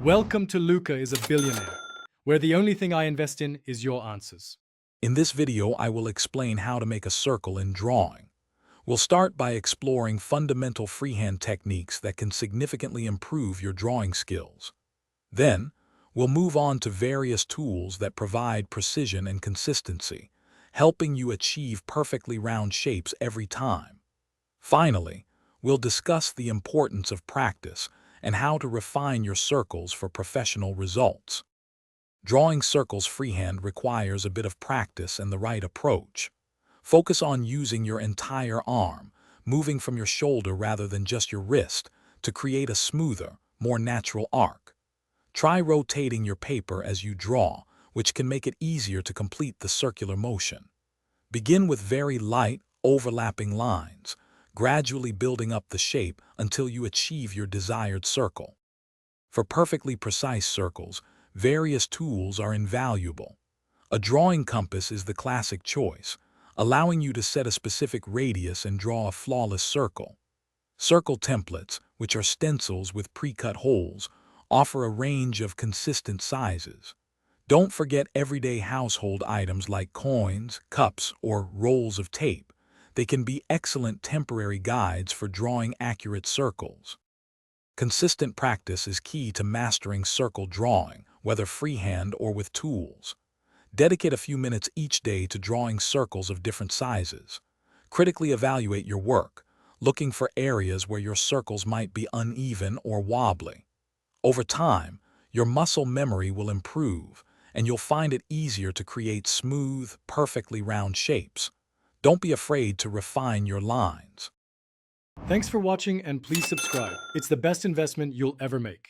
Welcome to Luca is a Billionaire, where the only thing I invest in is your answers. In this video, I will explain how to make a circle in drawing. We'll start by exploring fundamental freehand techniques that can significantly improve your drawing skills. Then, we'll move on to various tools that provide precision and consistency, helping you achieve perfectly round shapes every time. Finally, we'll discuss the importance of practice and how to refine your circles for professional results. Drawing circles freehand requires a bit of practice and the right approach. Focus on using your entire arm, moving from your shoulder rather than just your wrist, to create a smoother, more natural arc. Try rotating your paper as you draw, which can make it easier to complete the circular motion. Begin with very light, overlapping lines, gradually building up the shape until you achieve your desired circle. For perfectly precise circles, various tools are invaluable. A drawing compass is the classic choice, allowing you to set a specific radius and draw a flawless circle. Circle templates, which are stencils with pre-cut holes, offer a range of consistent sizes. Don't forget everyday household items like coins, cups, or rolls of tape. They can be excellent temporary guides for drawing accurate circles. Consistent practice is key to mastering circle drawing, whether freehand or with tools. Dedicate a few minutes each day to drawing circles of different sizes. Critically evaluate your work, looking for areas where your circles might be uneven or wobbly. Over time, your muscle memory will improve, and you'll find it easier to create smooth, perfectly round shapes. Don't be afraid to refine your lines. Thanks for watching and please subscribe. It's the best investment you'll ever make.